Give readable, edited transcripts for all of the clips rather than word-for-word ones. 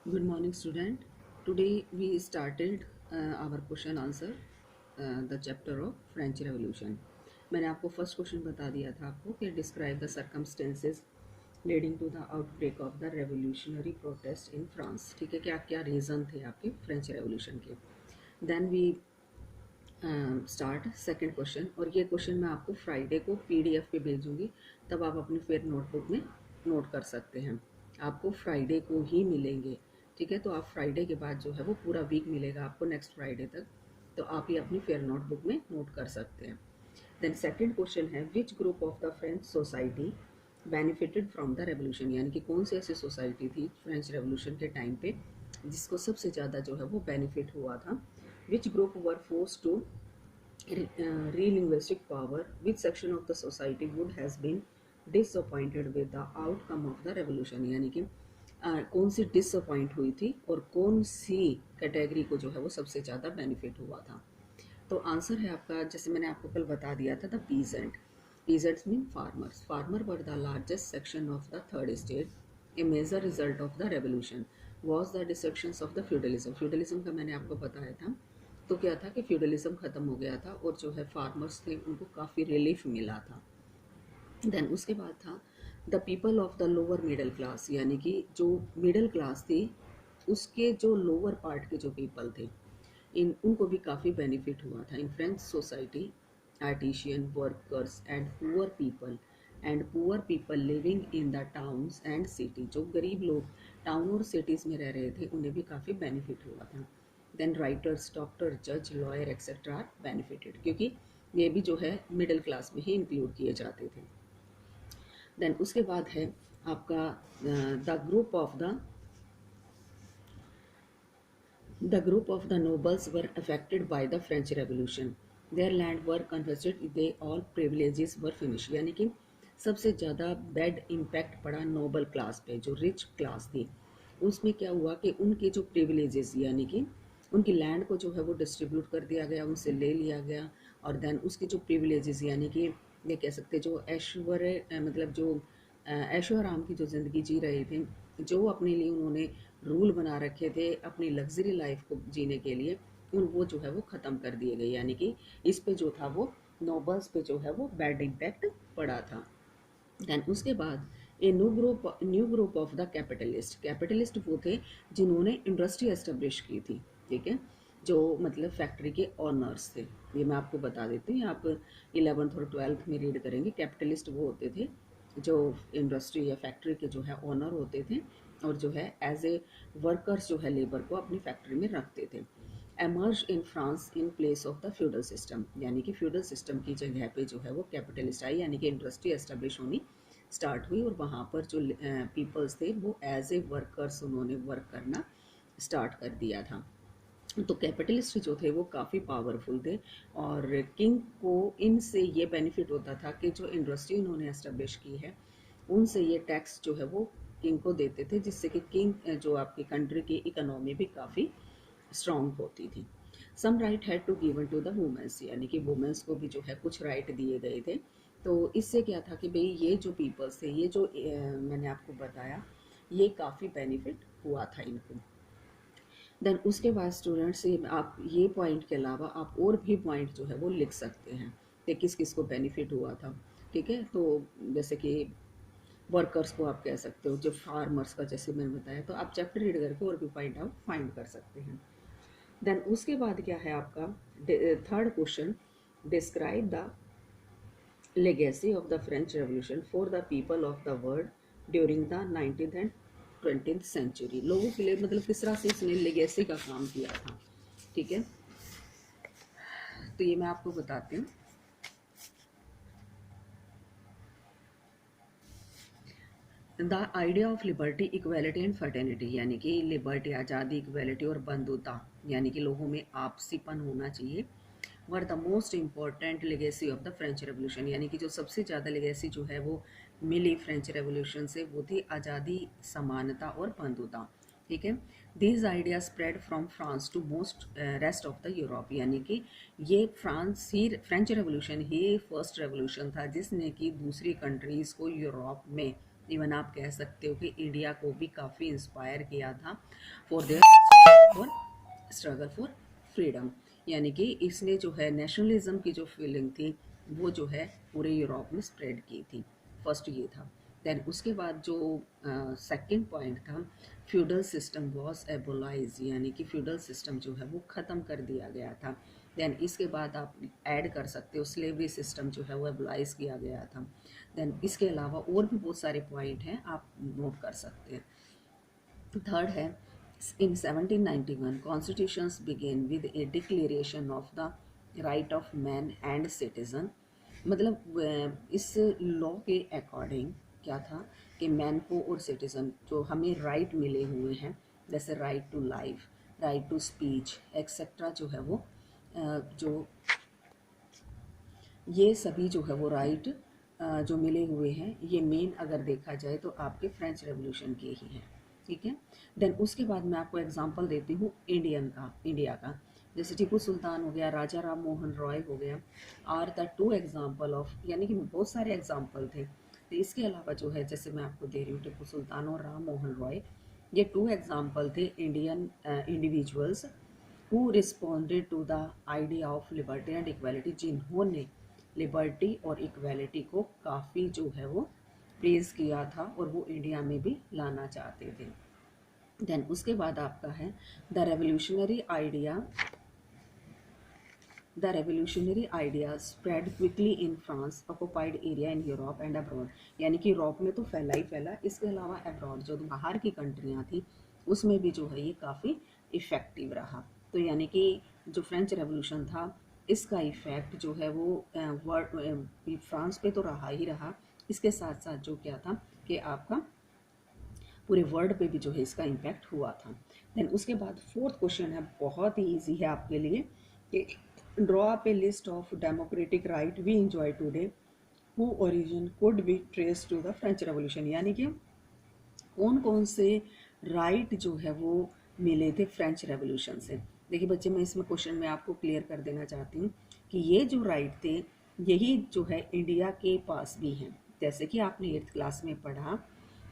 Good morning, student. Today we started our question answer, the chapter of French Revolution. मैंने आपको first question बता दिया था आपको कि describe the circumstances leading to the outbreak of the revolutionary protest in France. ठीक है, क्या क्या रीज़न थे आपके फ्रेंच रेवोल्यूशन के. Then we start second question. और ये क्वेश्चन मैं आपको फ्राइडे को पीडीएफ पे भेजूंगी, तब आप अपनी फिर नोटबुक में नोट कर सकते हैं. आपको फ्राइडे को ही मिलेंगे. ठीक है, तो आप फ्राइडे के बाद जो है वो पूरा वीक मिलेगा आपको नेक्स्ट फ्राइडे तक, तो आप ये अपनी फेयर नोटबुक में नोट कर सकते हैं. देन सेकंड क्वेश्चन है which group of the French society benefited from the revolution, यानी कि कौन सी ऐसी सोसाइटी थी फ्रेंच रेवोल्यूशन के टाइम पे जिसको सबसे ज़्यादा जो है वो बेनिफिट हुआ था. Which group were force to relinguistic power, which section of the society would has been disappointed with the outcome of the revolution, यानी कि कौन सी डिसअपॉइंट हुई थी और कौन सी कैटेगरी को जो है वो सबसे ज़्यादा बेनिफिट हुआ था. तो आंसर है आपका, जैसे मैंने आपको कल बता दिया था, the peasant. Peasants mean farmers. Farmer were the largest section of the third state. A major result of the revolution was the destructions of the feudalism. Feudalism का मैंने आपको बताया था. तो क्या था कि फ्यूडलिज्म ख़त्म हो गया था और जो है फार्मर्स थे उनको काफ़ी रिलीफ मिला था. देन उसके बाद था the people of the lower middle class, यानी कि जो मिडिल क्लास थी उसके जो लोअर पार्ट के जो पीपल थे इन उनको भी काफ़ी बेनिफिट हुआ था. In French society artisan workers and poor people living in the towns and city, जो गरीब लोग टाउन और सिटीज़ में रह रहे थे उन्हें भी काफ़ी बेनिफिट हुआ था. देन राइटर्स, डॉक्टर, जज, लॉयर एक्सेट्रा आर बेनिफिटेड, क्योंकि ये भी जो है मिडिल क्लास में ही इंक्लूड किए जाते थे. देन उसके बाद है आपका the group of the nobles were affected by the French revolution. Their land were confiscated, they all privileges were finish, यानी कि सबसे ज़्यादा बैड इम्पैक्ट पड़ा नोबल क्लास पे, जो रिच क्लास थी. उसमें क्या हुआ कि उनके जो प्रिविलेजेस यानी कि उनकी लैंड को जो है वो डिस्ट्रीब्यूट कर दिया गया, उनसे ले लिया गया. और देन उसके जो प्रिविलेजेस यानी कि ये कह सकते जो ऐश्वर्य मतलब जो ऐशो आराम की जो ज़िंदगी जी रहे थे, जो अपने लिए उन्होंने रूल बना रखे थे अपनी लग्जरी लाइफ को जीने के लिए, उन वो जो है वो ख़त्म कर दिए गए, यानी कि इस पे जो था वो नोबल्स पे जो है वो बैड इम्पैक्ट पड़ा था. देन उसके बाद a new group of the capitalist. Capitalist वो थे जिन्होंने इंडस्ट्री एस्टेब्लिश की थी. ठीक है, जो मतलब फैक्ट्री के ऑनर्स थे. ये मैं आपको बता देती हूँ, आप 11th और 12th में रीड करेंगे. कैपिटलिस्ट वो होते थे जो इंडस्ट्री या फैक्ट्री के जो है ऑनर होते थे और जो है एज ए वर्कर्स जो है लेबर को अपनी फैक्ट्री में रखते थे. Emerge in France in place of the feudal system, यानी कि फ्यूडल सिस्टम की जगह पे जो है वो कैपिटलिस्ट आई, यानी कि इंडस्ट्री एस्टेब्लिश होनी स्टार्ट हुई और वहाँ पर जो पीपल्स थे वो एज ए वर्कर्स उन्होंने वर्क करना स्टार्ट कर दिया था. तो कैपिटलिस्ट जो थे वो काफ़ी पावरफुल थे और किंग को इनसे ये बेनिफिट होता था कि जो इंडस्ट्री उन्होंने एस्टेब्लिश की है उनसे ये टैक्स जो है वो किंग को देते थे, जिससे कि किंग जो आपकी कंट्री की इकोनॉमी भी काफ़ी स्ट्रांग होती थी. Some right had to given to the womens, यानी कि वुमेंस को भी जो है कुछ राइट दिए गए थे. तो इससे क्या था कि भाई ये जो पीपल्स थे, ये जो मैंने आपको बताया, ये काफ़ी बेनिफिट हुआ था इनको. देन उसके बाद स्टूडेंट्स आप ये पॉइंट के अलावा आप और भी पॉइंट जो है वो लिख सकते हैं कि किस किस को बेनिफिट हुआ था. ठीक है, तो जैसे कि वर्कर्स को आप कह सकते हो, जो फार्मर्स का जैसे मैंने बताया, तो आप चैप्टर रीड करके और भी पॉइंट आउट फाइंड कर सकते हैं. देन उसके बाद क्या है आपका third question, describe the legacy of the French revolution for the people of the world during the 19th and 20th century. लोगों के लिए मतलब किस तरह से इसने लेगेसी का काम किया था. ठीक है, तो ये मैं आपको बताती हूँ. The idea of liberty, equality and fraternity, यानी कि लिबर्टी आज़ादी, इक्वेलिटी और बंधुता, यानी कि लोगों में आपसीपन होना चाहिए, were the most important legacy of the French revolution, यानी कि जो सबसे ज़्यादा लेगेसी जो है वो मिली फ्रेंच रेवोल्यूशन से वो थी आज़ादी, समानता और बंधुता. ठीक है, this idea spread from France to most rest of the Europe, यानी कि ये फ्रेंच रेवोल्यूशन ही फर्स्ट रेवोल्यूशन था जिसने कि दूसरी कंट्रीज़ को यूरोप में इवन आप कह सकते हो कि इंडिया को भी काफ़ी इंस्पायर किया था for their for struggle for freedom. यानी कि इसने जो है नेशनलिज्म की जो फीलिंग थी वो जो है पूरे यूरोप में स्प्रेड की थी। फर्स्ट ये था। देन उसके बाद जो सेकंड पॉइंट था, फ्यूडल सिस्टम वॉज एबोलाइज, यानी कि फ्यूडल सिस्टम जो है वो ख़त्म कर दिया गया था। देन इसके बाद आप ऐड कर सकते हो स्लेवरी सिस्टम जो है वो एबोलाइज किया गया था। देन इसके अलावा और भी बहुत सारे पॉइंट हैं, आप नोट कर सकते हैं। थर्ड है, in 1791 constitutions began with a declaration of the right of man and citizen. मतलब इस लॉ के अकॉर्डिंग क्या था कि मैन को और सिटीजन जो हमें राइट मिले हुए हैं, जैसे right to life, right to speech etcetera, जो है वो जो ये सभी जो है वो राइट जो मिले हुए हैं, ये मेन अगर देखा जाए तो आपके फ्रेंच रेवोल्यूशन के ही हैं। ठीक है। देन उसके बाद मैं आपको एग्जांपल देती हूँ इंडिया का। जैसे टीपू सुल्तान हो गया, राजा राम मोहन रॉय हो गया, are the two example of, यानी कि बहुत सारे एग्जाम्पल थे। तो इसके अलावा जो है, जैसे मैं आपको दे रही हूँ टीपू सुल्तान और राम मोहन रॉय, ये टू एग्जाम्पल थे Indian individuals who responded to the idea of liberty and equality, जिन्होंने लिबर्टी और इक्वालिटी को काफ़ी जो है वो प्रेज किया था और वो इंडिया में भी लाना चाहते थे। देन उसके बाद आपका है the revolutionary idea, the revolutionary idea spread quickly in France, occupied area in Europe and abroad. यानी कि यूरोप में तो फैला ही फैला, इसके अलावा अब्रॉड जो बाहर की कंट्रियाँ थी उसमें भी जो है ये काफ़ी इफ़ेक्टिव रहा। तो यानी कि जो फ्रेंच रेवोल्यूशन था इसका इफ़ेक्ट जो है वो वर्ल्ड फ्रांस पे तो रहा ही रहा, इसके साथ साथ जो क्या था कि आपका पूरे वर्ल्ड पे भी जो है इसका इम्पैक्ट हुआ था। देन उसके बाद फोर्थ क्वेश्चन है, बहुत ही ईजी है आपके लिए, कि draw up a list of democratic right we enjoy today who origin could be trace to the French revolution. यानी कि कौन कौन से राइट जो है वो मिले थे फ्रेंच रेवोल्यूशन से। देखिए बच्चे, मैं इसमें क्वेश्चन में आपको क्लियर कर देना चाहती हूँ कि ये जो राइट थे यही जो है इंडिया के पास भी हैं। जैसे कि आपने 8th क्लास में पढ़ा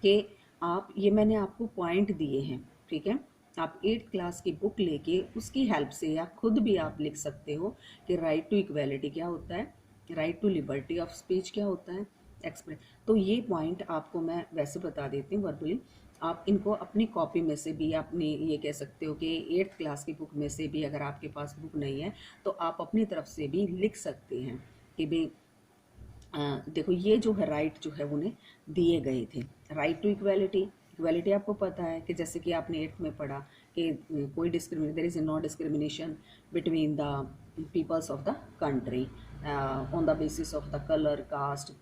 कि आप, ये मैंने आपको पॉइंट दिए हैं, ठीक है। आप 8th क्लास की बुक लेके उसकी हेल्प से या खुद भी आप लिख सकते हो कि राइट टू इक्वालिटी क्या होता है, right to liberty of speech क्या होता है, एक्सप्रेस। तो ये पॉइंट आपको मैं वैसे बता देती हूँ वर्बली, आप इनको अपनी कॉपी में से भी, अपनी ये कह सकते हो कि 8th क्लास की बुक में से भी, अगर आपके पास बुक नहीं है तो आप अपनी तरफ से भी लिख सकते हैं कि भाई देखो ये जो है राइट जो है उन्हें दिए गए थे। राइट टू इक्वालिटी, इक्वालिटी आपको पता है कि जैसे कि आपने 8th में पढ़ा कि कोई discrimination, there is no discrimination between the peoples of the country on the basis of the colour, caste,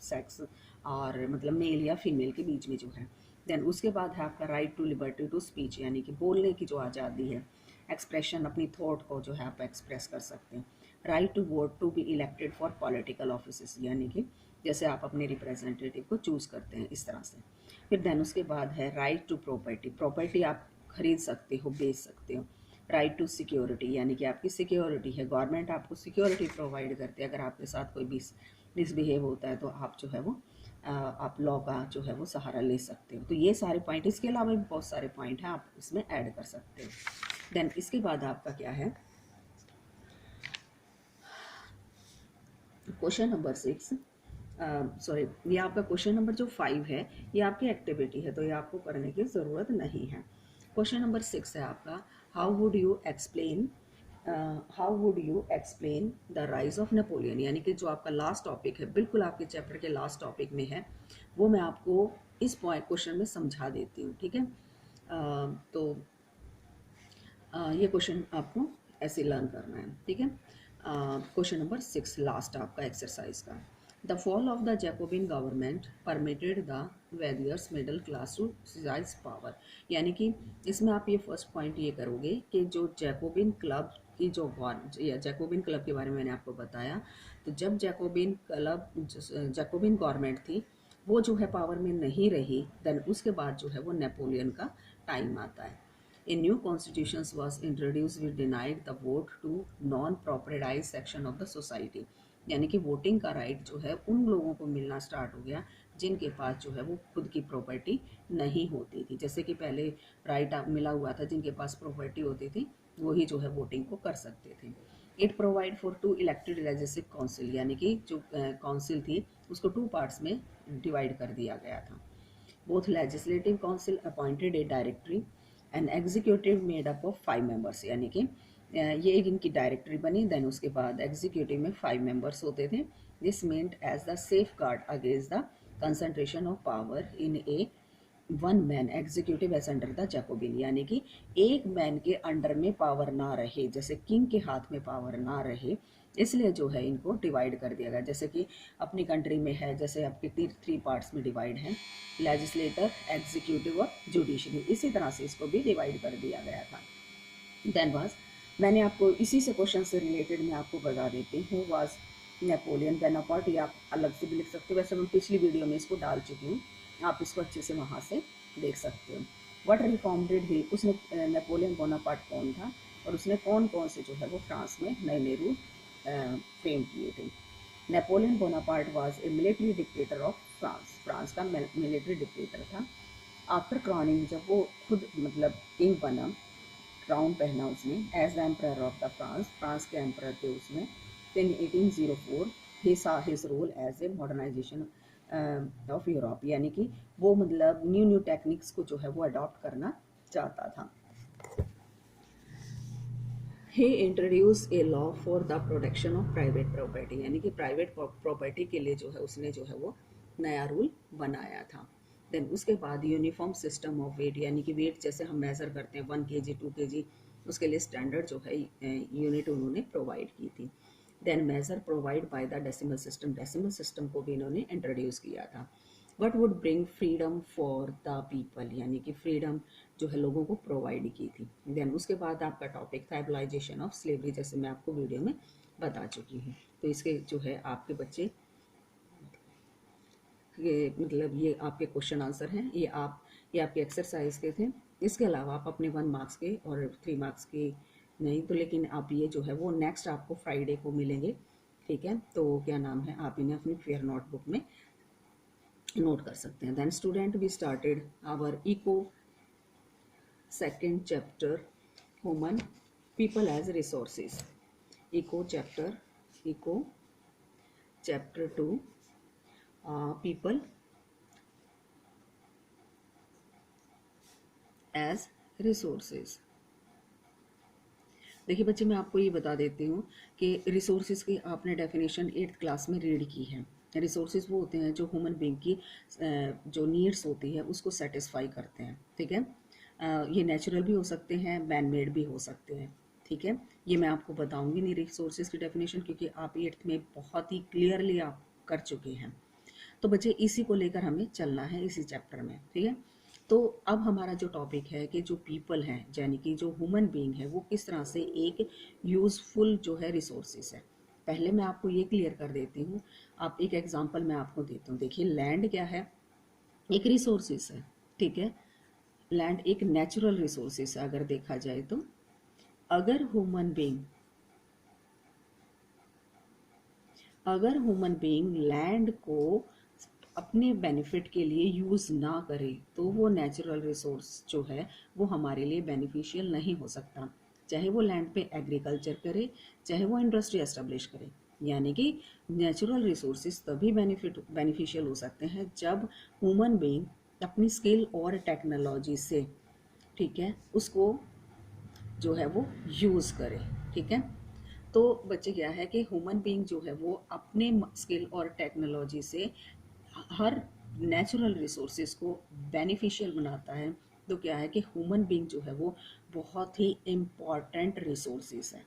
sex, और मतलब मेल या फीमेल के बीच में जो है। देन उसके बाद है आपका right to liberty to speech, यानी कि बोलने की जो आज़ादी है, एक्सप्रेशन, अपनी थॉट को जो है आप एक्सप्रेस कर सकते हैं। Right to vote to be elected for political office, यानी कि जैसे आप अपने रिप्रेजेंटेटिव को चूज़ करते हैं इस तरह से। फिर देन उसके बाद है राइट टू प्रॉपर्टी, प्रॉपर्टी आप खरीद सकते हो, बेच सकते हो। राइट टू सिक्योरिटी, यानी कि आपकी सिक्योरिटी है, गवर्नमेंट आपको सिक्योरिटी प्रोवाइड करती है, अगर आपके साथ कोई मिसबिहेव होता है तो आप जो है वो आप लॉ का जो है वो सहारा ले सकते हो। तो ये सारे पॉइंट, इसके अलावा भी बहुत सारे पॉइंट हैं, आप इसमें ऐड कर सकते हो। देन इसके बाद आपका क्या है, क्वेश्चन नंबर 6, सॉरी ये आपका क्वेश्चन नंबर जो 5 है ये आपकी एक्टिविटी है, तो ये आपको करने की ज़रूरत नहीं है। क्वेश्चन नंबर 6 है आपका, how would you explain the rise of Napoleon. यानी कि जो आपका लास्ट टॉपिक है, बिल्कुल आपके चैप्टर के लास्ट टॉपिक में है, वो मैं आपको इस पॉइंट क्वेश्चन में समझा देती हूँ, ठीक है। तो ये क्वेश्चन आपको ऐसे लर्न करना है, ठीक है। क्वेश्चन नंबर 6 लास्ट आपका एक्सरसाइज का, the fall of the Jacobin government permitted the वेरियर्स middle class to exercise power. यानी कि इसमें आप ये फर्स्ट पॉइंट ये करोगे कि जो जैकोबिन क्लब की जो जैकोबिन क्लब के बारे में मैंने आपको बताया, तो जब जैकोबिन गवर्नमेंट थी वो जो है पावर में नहीं रही, देन उसके बाद जो है वो नेपोलियन का टाइम आता है। A new constitution was introduced which denied the vote to non-proprietized section of the society। यानी कि वोटिंग का राइट जो है उन लोगों को मिलना स्टार्ट हो गया जिनके पास जो है वो खुद की प्रॉपर्टी नहीं होती थी। जैसे कि पहले राइट मिला हुआ था, जिनके पास प्रॉपर्टी होती थी वही जो है वोटिंग को कर सकते थे। It provide for 2 elected legislative council, यानी कि जो काउंसिल थी उसको 2 पार्ट्स में डिवाइड कर दिया गया था। Both legislative council appointed A directory and executive made up of 5 members, यानी कि ये एक इनकी डायरेक्टरी बनी, देन उसके बाद एग्जीक्यूटिव में 5 मेंबर्स होते थे। This meant as the safeguard against the concentration of power in a one man executive as under the Jacobin, यानी कि एक मैन के अंडर में पावर ना रहे, जैसे किंग के हाथ में पावर ना रहे, इसलिए जो है इनको डिवाइड कर दिया गया। जैसे कि अपनी कंट्री में है, जैसे आपके 3 पार्ट्स में डिवाइड है, लेजिस्लेटर, एग्जीक्यूटिव और जुडिशरी, इसी तरह से इसको भी डिवाइड कर दिया गया था। देन वाज, मैंने आपको इसी से क्वेश्चन से रिलेटेड मैं आपको बता देती हूँ, वाज नेपोलियन बोनापार्ट, या आप अलग से भी लिख सकते हो, वैसे मैं पिछली वीडियो में इसको डाल चुकी हूँ, आप इसको अच्छे से वहाँ से देख सकते हो। व्हाट रिफॉर्म डिड ही, उसने नेपोलियन बोनापार्ट कौन था और उसने कौन कौन से जो है वो फ्रांस में नए नए रूल फ्रेम किए थे। Napoleon Bonaparte was a military dictator of France, France का मिलिट्री डिक्टेटर था। आफ्टर क्रॉनिंग, जब वो खुद मतलब किंग बना, क्राउन पहना उसने, as the emperor of the France, France के एम्परर थे उसमें, in 1804 he saw his role as a modernisation of Europe, यानी कि वो मतलब न्यू न्यू टेक्निक्स को जो है वो अडॉप्ट करना चाहता था। He introduce a law for the protection of private property, यानी कि प्राइवेट प्रॉपर्टी के लिए जो है उसने जो है वो नया रूल बनाया था। देन उसके बाद यूनिफॉर्म सिस्टम ऑफ वेट, यानी कि वेट जैसे हम मेज़र करते हैं 1 kg 2 kg, उसके लिए स्टैंडर्ड जो है यूनिट उन्होंने प्रोवाइड की थी। Then major provide by the decimal system, decimal system को भी इन्होंने इंट्रोड्यूस किया था। What would bring freedom for the people, यानी कि फ्रीडम जो है लोगों को प्रोवाइड की थी। देन उसके बाद आपका टॉपिक था एबलाइजेशन ऑफ स्लेवरी, जैसे मैं आपको वीडियो में बता चुकी हूँ। तो इसके जो है आपके बच्चे ये मतलब ये आपके क्वेश्चन आंसर हैं, ये आपके एक्सरसाइज के थे। इसके अलावा आप अपने 1 मार्क्स के और 3 मार्क्स के नहीं तो, लेकिन आप ये जो है वो नेक्स्ट आपको फ्राइडे को मिलेंगे, ठीक है। तो क्या नाम है, आप इन्हें अपनी फेयर नोटबुक में नोट कर सकते हैं। Then student we started our eco second chapter human people as resources, eco chapter 2 people as resources। देखिए बच्चे, मैं आपको ये बता देती हूँ कि रिसोर्सेज की आपने डेफिनेशन 8th क्लास में रीड की है। रिसोर्सेज वो होते हैं जो ह्यूमन बीइंग की जो नीड्स होती है उसको सेटिस्फाई करते हैं, ठीक है। ये नेचुरल भी हो सकते हैं, मैन मेड भी हो सकते हैं, ठीक है। ये मैं आपको बताऊंगी नहीं रिसोर्सेज की डेफिनेशन, क्योंकि आप 8th में बहुत ही क्लियरली आप कर चुके हैं। तो बच्चे इसी को लेकर हमें चलना है इसी चैप्टर में, ठीक है। तो अब हमारा जो टॉपिक है कि जो पीपल हैं, यानी कि जो ह्यूमन बीइंग है, वो किस तरह से एक यूजफुल जो है रिसोर्सेज है। पहले मैं आपको ये क्लियर कर देती हूँ। आप एक एग्जांपल मैं आपको देती हूँ। देखिए, लैंड क्या है, एक रिसोर्सेज है, ठीक है। लैंड एक नेचुरल रिसोर्सेज है अगर देखा जाए तो। अगर ह्यूमन बीइंग लैंड को अपने बेनिफिट के लिए यूज़ ना करे तो वो नेचुरल रिसोर्स जो है वो हमारे लिए बेनिफिशियल नहीं हो सकता। चाहे वो लैंड पे एग्रीकल्चर करे, चाहे वो इंडस्ट्री एस्टेब्लिश करे। यानी कि नेचुरल रिसोर्सेज तभी बेनिफिशियल हो सकते हैं जब ह्यूमन बीइंग अपनी स्किल और टेक्नोलॉजी से, ठीक है, उसको जो है वो यूज़ करे, ठीक है। तो बच्चे क्या है कि ह्यूमन बीइंग जो है वो अपने स्किल और टेक्नोलॉजी से हर नेचुरल रिसोर्सेज को बेनिफिशियल बनाता है। तो क्या है कि ह्यूमन बीइंग जो है वो बहुत ही इम्पॉर्टेंट रिसोर्सेज है।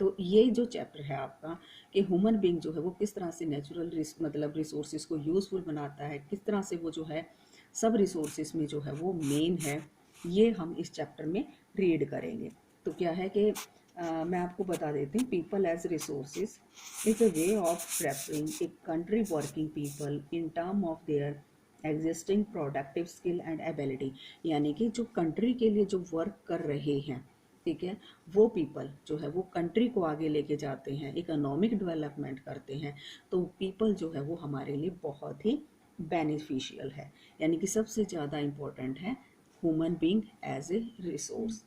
तो ये जो चैप्टर है आपका कि ह्यूमन बीइंग जो है वो किस तरह से नेचुरल मतलब रिसोर्सेज को यूज़फुल बनाता है, किस तरह से वो जो है सब रिसोर्सेज में जो है वो मेन है, ये हम इस चैप्टर में रीड करेंगे। तो क्या है कि मैं आपको बता देती हूँ, people as resources is a way of referring a country working people in term of their existing productive skill and ability, यानी कि जो कंट्री के लिए जो वर्क कर रहे हैं, ठीक है, वो पीपल जो है वो कंट्री को आगे लेके जाते हैं, इकोनॉमिक डेवलपमेंट करते हैं। तो पीपल जो है वो हमारे लिए बहुत ही बेनिफिशियल है, यानी कि सबसे ज़्यादा इम्पोर्टेंट है human being as a resource.